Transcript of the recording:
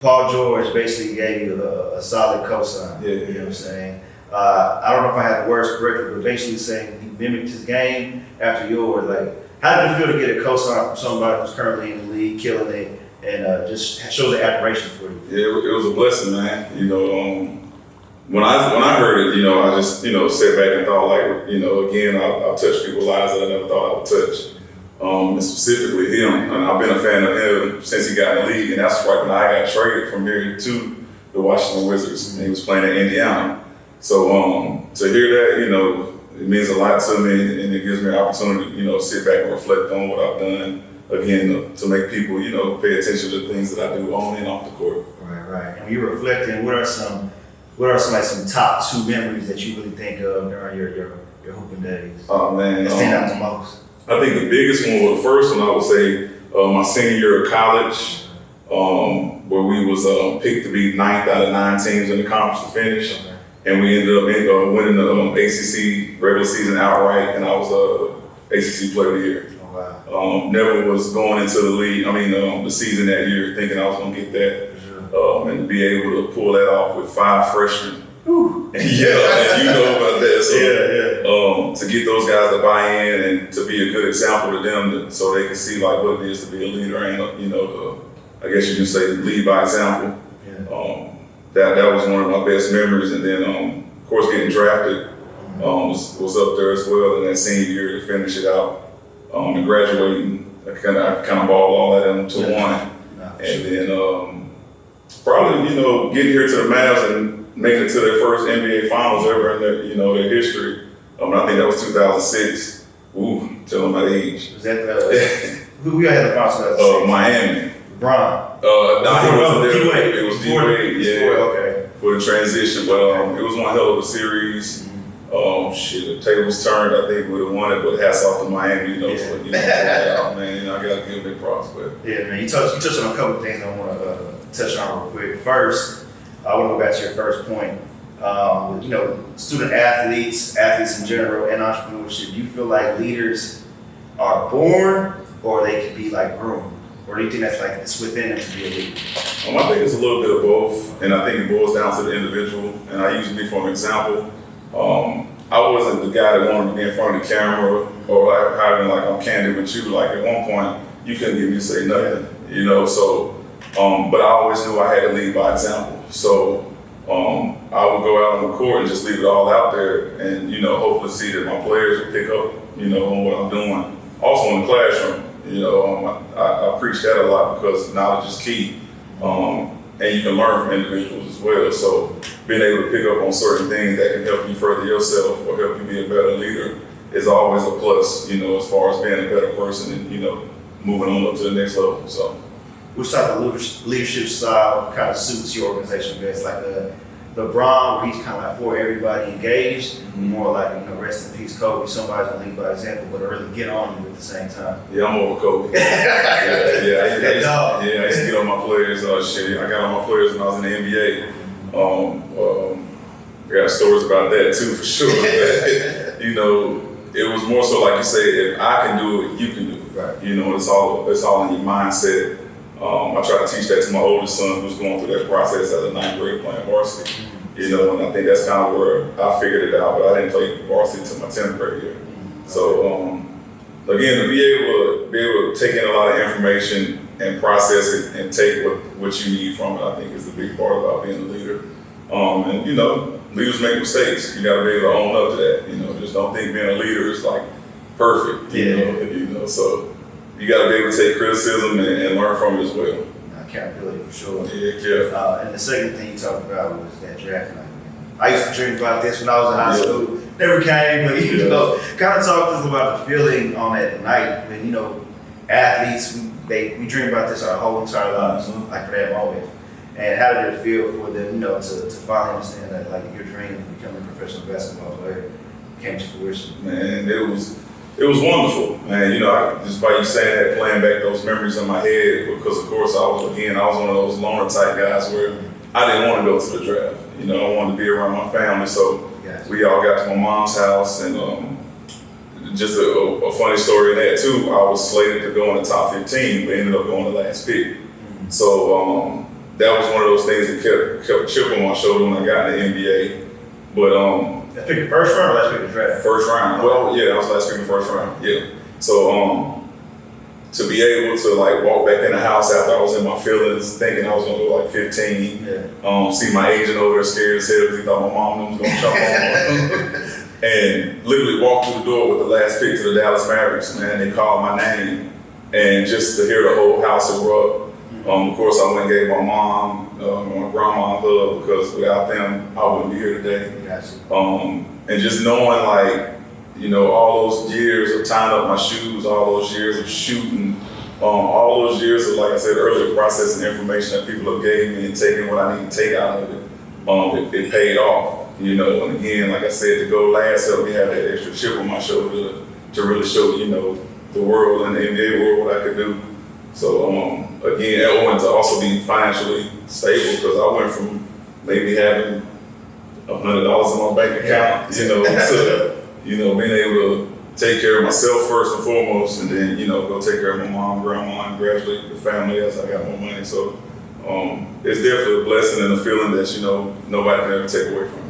Paul George basically gave you a solid cosign. Yeah. You know what I'm saying? I don't know if I had the words correctly, but basically saying he mimicked his game after yours. Like, how did it feel to get a cosign from somebody who's currently in the league, killing it, and just shows the admiration for you? Yeah, it was a blessing, man. When I heard it, I just, sat back and thought, like, again, I've touched people's lives that I never thought I would touch. And specifically him. And I've been a fan of him since he got in the league. And that's right when I got traded from here to the Washington Wizards. And he was playing in Indiana. So to hear that, it means a lot to me, and it gives me an opportunity, to sit back and reflect on what I've done. Again, to make people, pay attention to the things that I do on and off the court. Right. And when you're reflecting, what are some top 2 memories that you really think of during your hooping days? Oh man, that stand out the most? I think the biggest one, well, the first one I would say, my senior year of college, where we was picked to be 9th out of 9 teams in the conference to finish. Okay. And we ended up winning the ACC regular season outright, and I was ACC Player of the Year. Oh, wow. Never was going into the season that year thinking I was going to get that. And to be able to pull that off with 5 freshmen. Ooh. And you know about that. So, yeah. To get those guys to buy in and to be a good example to them so they can see like what it is to be a leader and, I guess you can say lead by example. Yeah. That was one of my best memories. And then, of course, getting drafted was up there as well in that senior year to finish it out. And graduating, I kind of balled all that into one. And then probably, getting here to the Mavs and making it to their first NBA Finals ever in their history. I think that was 2006. Ooh, tell them my age. Was that who had the finals? Miami. LeBron. No, he wasn't there. D-Wade. It was D-Wade, yeah. Okay. For the transition, but it was one hell of a series. The tables turned. I think we would have won it, but hats off to Miami, Yeah. man, I gotta give them big props. But yeah, man, you touched on a couple of things I want to touch on real quick. First, I want to go back to your first point. Student athletes in general, and entrepreneurship. Do you feel like leaders are born, or they can be like groomed? Or do you think that's like it's within them to be a leader? I think it's a little bit of both, and I think it boils down to the individual. And I use me for an example. I wasn't the guy that wanted to be in front of the camera or like having like I'm candid with you. Like at one point, you couldn't get me to say nothing, So, but I always knew I had to lead by example. So I would go out on the court and just leave it all out there, and hopefully see that my players would pick up, on what I'm doing. Also in the classroom. I preach that a lot because knowledge is key, and you can learn from individuals as well. So being able to pick up on certain things that can help you further yourself or help you be a better leader is always a plus, as far as being a better person and, moving on up to the next level. So, which type of leadership style kind of suits your organization best? Like LeBron, where he's kind of like for everybody engaged, more like, rest in peace, Kobe, somebody's gonna lead by example, but really get on you at the same time. Yeah, I'm over Kobe. I used to get on my players. I got on my players when I was in the NBA. I got stories about that too, for sure. It was more so like you say, if I can do it, you can do it. Right. It's all in your mindset. I try to teach that to my oldest son who's going through that process as a 9th grade playing varsity. And I think that's kind of where I figured it out, but I didn't play varsity until my 10th grade year. So again, to be able to take in a lot of information and process it and take what you need from it, I think is the big part about being a leader. Leaders make mistakes. You got to be able to own up to that. Just don't think being a leader is like perfect. So you got to be able to take criticism and learn from it as well. Accountability for sure. Yeah. And the second thing you talked about was that draft night. I used to dream about this when I was in high school. Never came, but kind of talk to us about the feeling on that night when athletes we dream about this our whole entire lives, like for that moment. And how did it feel for them, to finally understand that like your dream of becoming a professional basketball player came to fruition? Man, it was wonderful, man. Just by you saying that, playing back those memories in my head, because of course I was one of those loner type guys where I didn't want to go to the draft. I wanted to be around my family, so we all got to my mom's house, and just a funny story in that too. I was slated to go in the top 15, but ended up going the last pick. So that was one of those things that kept a chip on my shoulder when I got in the NBA. But Let's pick the first round or let's pick the draft? first round. Well, yeah, I was last pick the first round. Yeah. So to be able to like walk back in the house after I was in my feelings, thinking I was gonna go like 15. Yeah. See my agent over there scared as hell because he thought my mom was gonna jump on. And literally walked through the door with the last pick to the Dallas Mavericks. Man, they called my name, and just to hear the whole house erupt. Of course, I went and gave my mom, my grandma a hug because without them, I wouldn't be here today. Gotcha. And just knowing, like, you know, all those years of tying up my shoes, all those years of shooting, all those years of, like I said earlier, processing information that people have gave me and taking what I need to take out of it, it paid off, you know. And again, like I said, to go last helped me have that extra chip on my shoulder to really show, you know, the world and the NBA world what I could do. So again, I wanted to also be financially stable because I went from maybe having $100 in my bank account, you know, to, you know, being able to take care of myself first and foremost, and then, you know, go take care of my mom, grandma, and gradually the family as I got more money. So it's definitely a blessing and a feeling that, you know, nobody can ever take away from me.